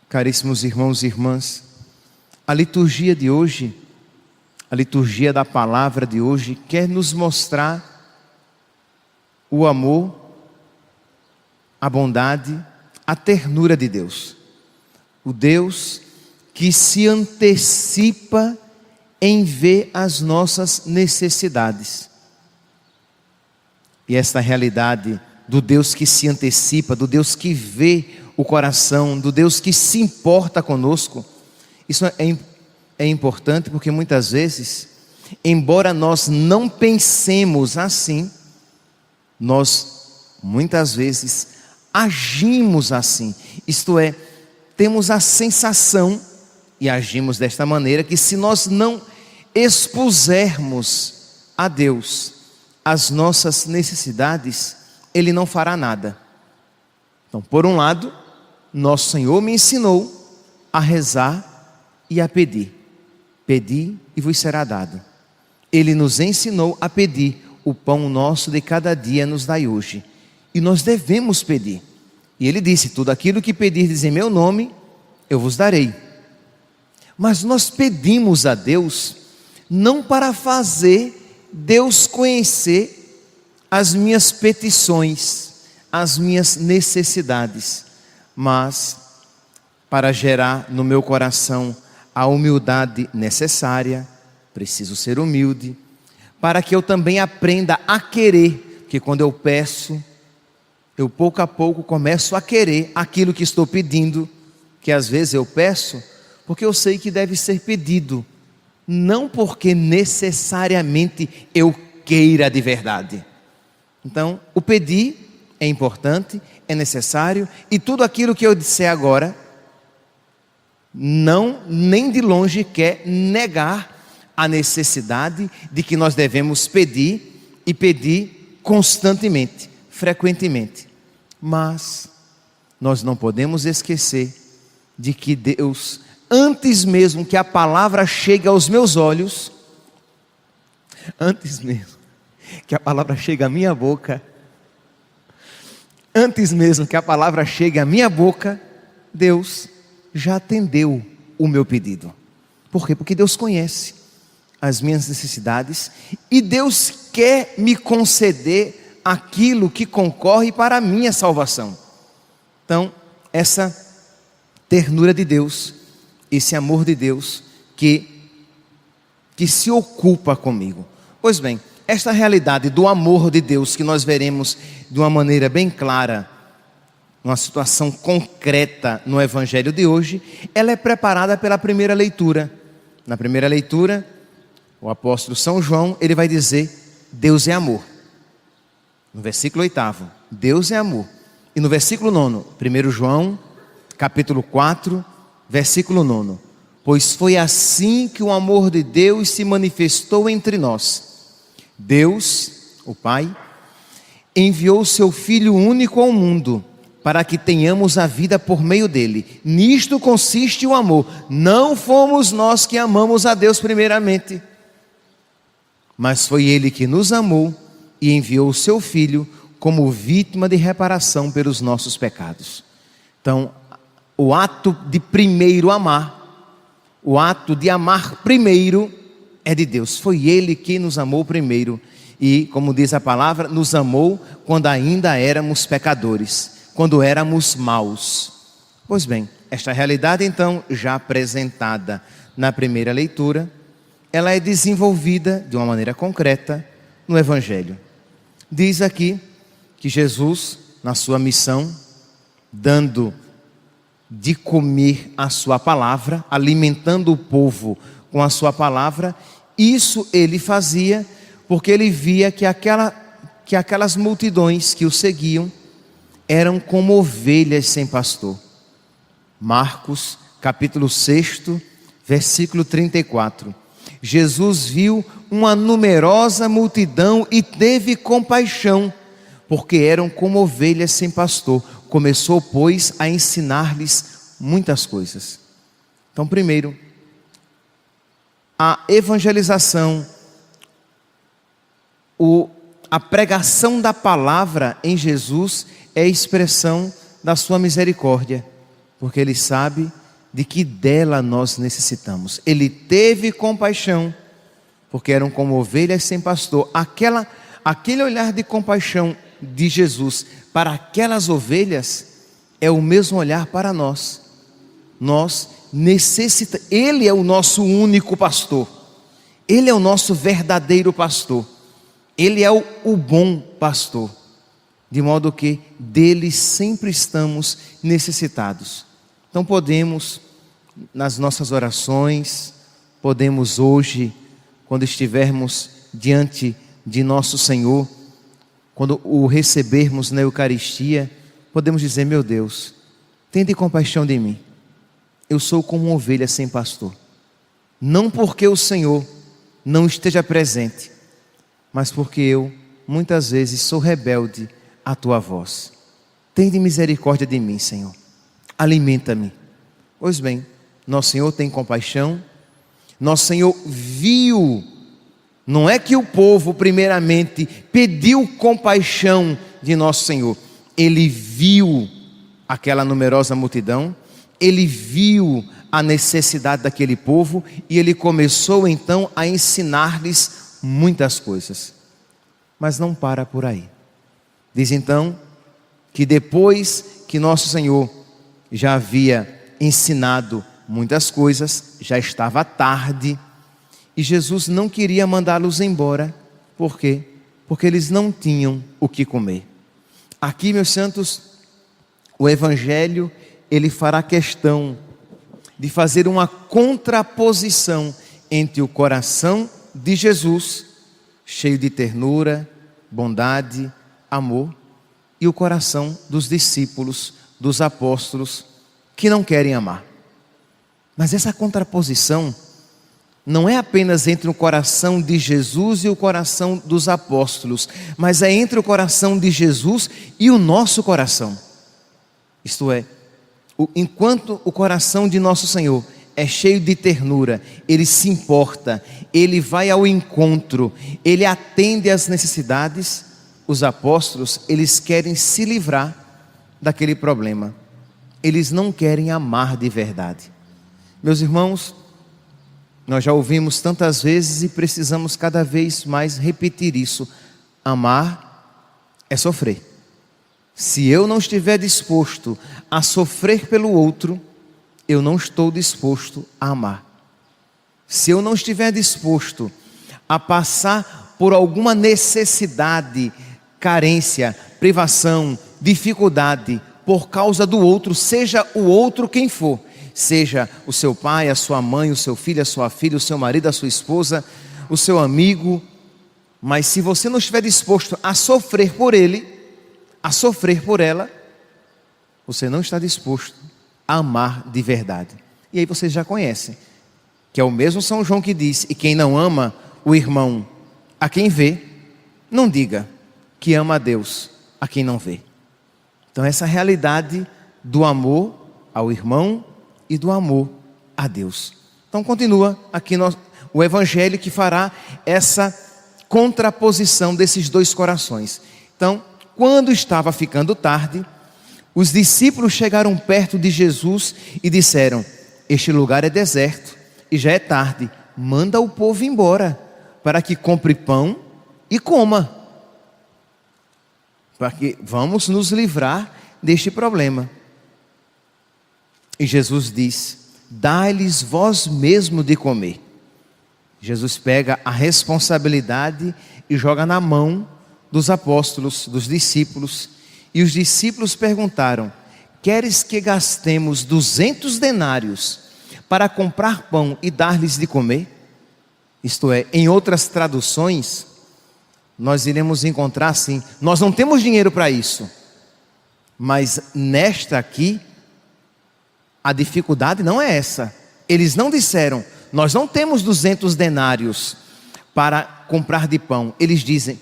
Caríssimos irmãos e irmãs, a liturgia de hoje, a liturgia da palavra de hoje, quer nos mostrar o amor, a bondade, a ternura de Deus. O Deus que se antecipa em ver as nossas necessidades. E esta realidade do Deus que se antecipa, do Deus que vê o coração, do Deus que se importa conosco, isso é importante porque muitas vezes, embora nós não pensemos assim, nós muitas vezes agimos assim. Isto é, temos a sensação, e agimos desta maneira, que se nós não expusermos a Deus as nossas necessidades, Ele não fará nada. Então, por um lado, nosso Senhor me ensinou a rezar e a pedir. Pedi e vos será dado. Ele nos ensinou a pedir: o pão nosso de cada dia nos dai hoje. E nós devemos pedir. E Ele disse: tudo aquilo que pedirdes em meu nome, eu vos darei. Mas nós pedimos a Deus não para fazer Deus conhecer as minhas petições, as minhas necessidades, mas para gerar no meu coração a humildade necessária. Preciso ser humilde, para que eu também aprenda a querer, porque quando eu peço, eu pouco a pouco começo a querer aquilo que estou pedindo, que às vezes eu peço porque eu sei que deve ser pedido, não porque necessariamente eu queira de verdade. Então, o pedir é importante, é necessário, e tudo aquilo que eu disser agora, não, nem de longe quer negar a necessidade de que nós devemos pedir, e pedir constantemente, frequentemente. Mas nós não podemos esquecer de que Deus, antes mesmo que a palavra chegue aos meus olhos, antes mesmo que a palavra chegue à minha boca, antes mesmo que a palavra chegue à minha boca, Deus já atendeu o meu pedido. Por quê? Porque Deus conhece as minhas necessidades e Deus quer me conceder aquilo que concorre para a minha salvação. Então, essa ternura de Deus, esse amor de Deus que se ocupa comigo. Pois bem, esta realidade do amor de Deus que nós veremos de uma maneira bem clara, uma situação concreta no Evangelho de hoje, ela é preparada pela primeira leitura. Na primeira leitura, o apóstolo São João, ele vai dizer: Deus é amor. No versículo 8, Deus é amor. E no versículo 9, 1 João, capítulo 4, versículo 9: pois foi assim que o amor de Deus se manifestou entre nós. Deus, o Pai, enviou o seu Filho único ao mundo, para que tenhamos a vida por meio dele. Nisto consiste o amor. Não fomos nós que amamos a Deus primeiramente, mas foi Ele que nos amou e enviou o seu Filho como vítima de reparação pelos nossos pecados. Então, o ato de primeiro amar, o ato de amar primeiro é de Deus. Foi Ele que nos amou primeiro. E, como diz a palavra, nos amou quando ainda éramos pecadores, quando éramos maus. Pois bem, esta realidade então, já apresentada na primeira leitura, ela é desenvolvida de uma maneira concreta no Evangelho. Diz aqui que Jesus, na sua missão, dando de comer a sua palavra, alimentando o povo com a sua palavra, isso ele fazia porque ele via que aquelas multidões que o seguiam eram como ovelhas sem pastor. Marcos, capítulo 6, versículo 34. Jesus viu uma numerosa multidão e teve compaixão, porque eram como ovelhas sem pastor. Começou, pois, a ensinar-lhes muitas coisas. Então, primeiro, a evangelização, a pregação da palavra em Jesus é expressão da sua misericórdia, porque Ele sabe de que dela nós necessitamos. Ele teve compaixão, porque eram como ovelhas sem pastor. Aquele olhar de compaixão de Jesus para aquelas ovelhas é o mesmo olhar para nós. Nós necessitamos, Ele é o nosso único pastor, Ele é o nosso verdadeiro pastor, Ele é o bom pastor, de modo que dele sempre estamos necessitados. Então podemos, nas nossas orações, podemos hoje, quando estivermos diante de nosso Senhor, quando o recebermos na Eucaristia, podemos dizer: meu Deus, tende compaixão de mim, eu sou como uma ovelha sem pastor. Não porque o Senhor não esteja presente, mas porque eu, muitas vezes, sou rebelde à tua voz. Tende misericórdia de mim, Senhor, alimenta-me. Pois bem, nosso Senhor tem compaixão, nosso Senhor viu. Não é que o povo primeiramente pediu compaixão de nosso Senhor, Ele viu aquela numerosa multidão, Ele viu a necessidade daquele povo e Ele começou então a ensinar-lhes muitas coisas. Mas não para por aí. Diz então que depois que nosso Senhor já havia ensinado muitas coisas, já estava tarde, e Jesus não queria mandá-los embora. Por quê? Porque eles não tinham o que comer. Aqui, meus santos, o Evangelho, ele fará questão de fazer uma contraposição entre o coração de Jesus, cheio de ternura, bondade, amor, e o coração dos discípulos, dos apóstolos, que não querem amar. Mas essa contraposição não é apenas entre o coração de Jesus e o coração dos apóstolos, mas é entre o coração de Jesus e o nosso coração. Isto é, enquanto o coração de nosso Senhor é cheio de ternura, Ele se importa, Ele vai ao encontro, Ele atende às necessidades, os apóstolos, eles querem se livrar daquele problema. Eles não querem amar de verdade. Meus irmãos, nós já ouvimos tantas vezes e precisamos cada vez mais repetir isso: amar é sofrer. Se eu não estiver disposto a sofrer pelo outro, eu não estou disposto a amar. Se eu não estiver disposto a passar por alguma necessidade, carência, privação, dificuldade, por causa do outro, seja o outro quem for, seja o seu pai, a sua mãe, o seu filho, a sua filha, o seu marido, a sua esposa, o seu amigo, mas se você não estiver disposto a sofrer por ele, a sofrer por ela, você não está disposto a amar de verdade. E aí vocês já conhecem, que é o mesmo São João que diz: e quem não ama o irmão a quem vê, não diga que ama a Deus a quem não vê. Então essa realidade do amor ao irmão e do amor a Deus. Então continua aqui o Evangelho que fará essa contraposição desses dois corações. Então, quando estava ficando tarde, os discípulos chegaram perto de Jesus e disseram: este lugar é deserto e já é tarde, manda o povo embora, para que compre pão e coma, para que vamos nos livrar deste problema. E Jesus diz: dai-lhes vós mesmo de comer. Jesus pega a responsabilidade e joga na mão dos apóstolos, dos discípulos. E os discípulos perguntaram: queres que gastemos 200 denários para comprar pão e dar-lhes de comer? Isto é, em outras traduções, nós iremos encontrar assim: nós não temos dinheiro para isso. Mas nesta aqui, a dificuldade não é essa. Eles não disseram: nós não temos 200 denários para comprar de pão. Eles dizem: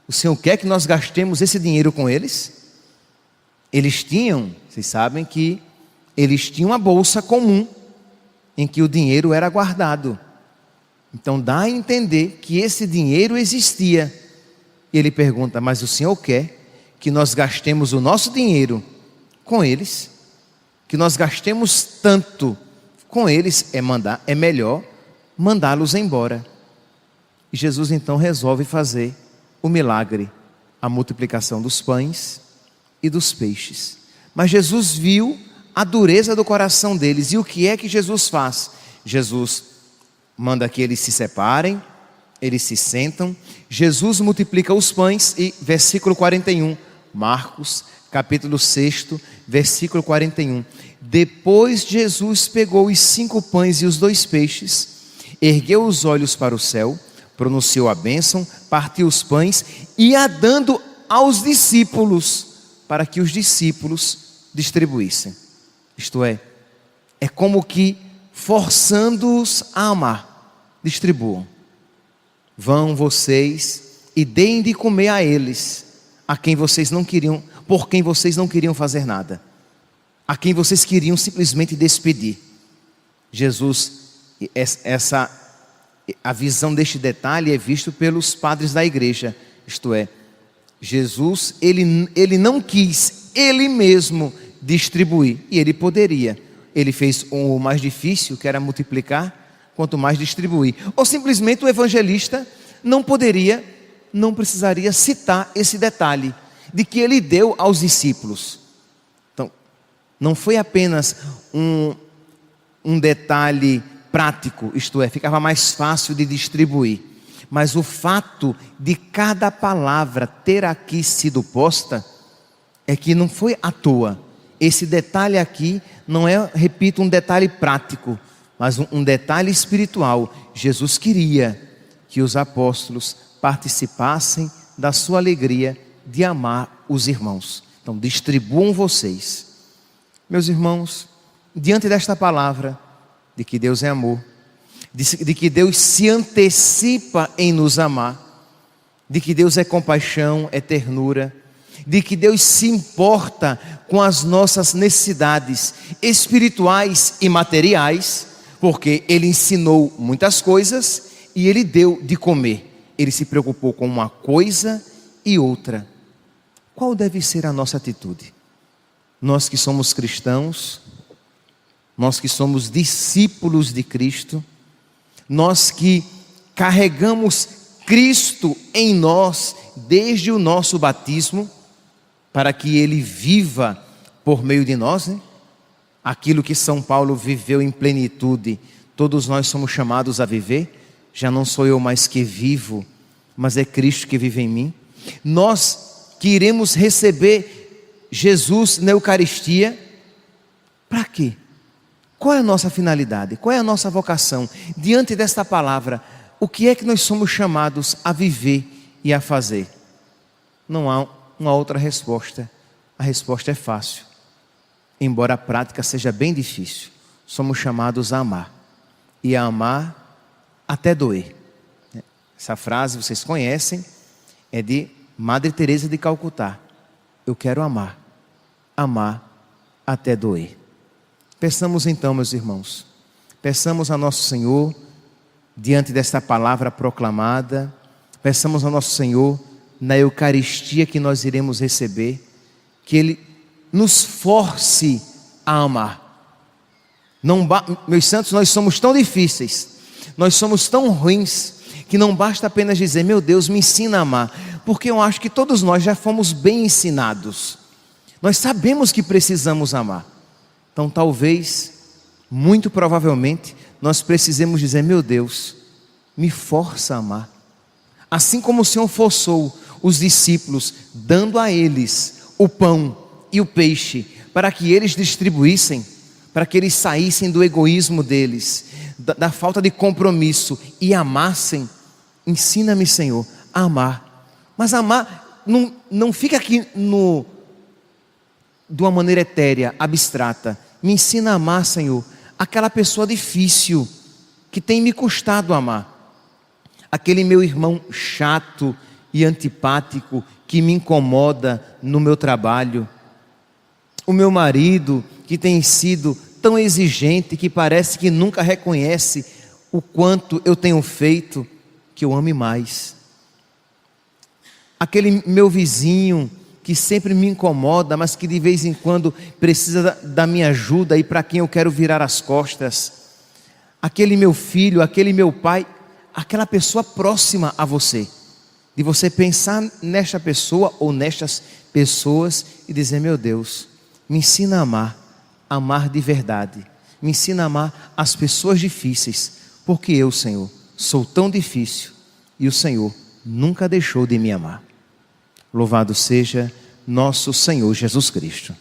o Senhor quer que nós gastemos esse dinheiro com eles? Eles tinham, vocês sabem que eles tinham uma bolsa comum em que o dinheiro era guardado. Então dá a entender que esse dinheiro existia. E ele pergunta: mas o Senhor quer que nós gastemos o nosso dinheiro com eles? que nós gastemos tanto com eles, é melhor mandá-los embora. E Jesus então resolve fazer o milagre, a multiplicação dos pães e dos peixes. Mas Jesus viu a dureza do coração deles. E o que é que Jesus faz? Jesus manda que eles se separem, eles se sentam. Jesus multiplica os pães e versículo 41, Marcos capítulo 6, versículo 41. Depois Jesus pegou os 5 pães e os 2 peixes, ergueu os olhos para o céu, pronunciou a bênção, partiu os pães e a dando aos discípulos, para que os discípulos distribuíssem. Isto é como que forçando-os a amar. Distribuam. Vão vocês e deem de comer a eles, a quem vocês não queriam, por quem vocês não queriam fazer nada, a quem vocês queriam simplesmente despedir. Jesus, a visão deste detalhe é visto pelos padres da igreja. Isto é, Jesus, ele não quis ele mesmo distribuir, e ele poderia. Ele fez o mais difícil, que era multiplicar, quanto mais distribuir. Ou simplesmente o evangelista não precisaria citar esse detalhe, de que ele deu aos discípulos. Então, não foi apenas um detalhe prático, isto é, ficava mais fácil de distribuir. Mas o fato de cada palavra ter aqui sido posta, é que não foi à toa. Esse detalhe aqui não é, repito, um detalhe prático, mas um detalhe espiritual. Jesus queria que os apóstolos participassem da sua alegria de amar os irmãos. Então, distribuam vocês. Meus irmãos, diante desta palavra, de que Deus é amor, de que Deus se antecipa em nos amar, de que Deus é compaixão, é ternura, de que Deus se importa com as nossas necessidades espirituais e materiais, porque Ele ensinou muitas coisas e Ele deu de comer. Ele se preocupou com uma coisa e outra. Qual deve ser a nossa atitude? Nós que somos cristãos, nós que somos discípulos de Cristo, nós que carregamos Cristo em nós desde o nosso batismo, para que Ele viva por meio de nós, né? Aquilo que São Paulo viveu em plenitude, todos nós somos chamados a viver. Já não sou eu mais que vivo, mas é Cristo que vive em mim. Nós que iremos receber Jesus na Eucaristia, para quê? Qual é a nossa finalidade? Qual é a nossa vocação? Diante desta palavra, o que é que nós somos chamados a viver e a fazer? Não há uma outra resposta. A resposta é fácil, embora a prática seja bem difícil. Somos chamados a amar, e a amar até doer. Essa frase vocês conhecem, é de Madre Teresa de Calcutá. Eu quero amar até doer. Peçamos então, meus irmãos, peçamos a nosso Senhor, diante desta palavra proclamada, peçamos ao nosso Senhor, na Eucaristia que nós iremos receber, que Ele nos force a amar. Meus santos, nós somos tão difíceis, nós somos tão ruins, que não basta apenas dizer, meu Deus, me ensina a amar, porque eu acho que todos nós já fomos bem ensinados, nós sabemos que precisamos amar. Então talvez, muito provavelmente, nós precisemos dizer, meu Deus, me força a amar. Assim como o Senhor forçou os discípulos, dando a eles o pão e o peixe, para que eles distribuíssem, para que eles saíssem do egoísmo deles, da falta de compromisso e amassem. Ensina-me, Senhor, a amar. Mas amar não fica aqui de uma maneira etérea, abstrata. Me ensina a amar, Senhor, aquela pessoa difícil, que tem me custado amar. Aquele meu irmão chato e antipático, que me incomoda no meu trabalho. O meu marido, que tem sido tão exigente, que parece que nunca reconhece o quanto eu tenho feito, que eu ame mais. Aquele meu vizinho, que sempre me incomoda, mas que de vez em quando precisa da minha ajuda e para quem eu quero virar as costas. Aquele meu filho, aquele meu pai, aquela pessoa próxima a você. De você pensar nesta pessoa ou nestas pessoas e dizer: meu Deus, me ensina a amar de verdade. Me ensina a amar as pessoas difíceis, porque eu, Senhor, sou tão difícil e o Senhor nunca deixou de me amar. Louvado seja nosso Senhor Jesus Cristo.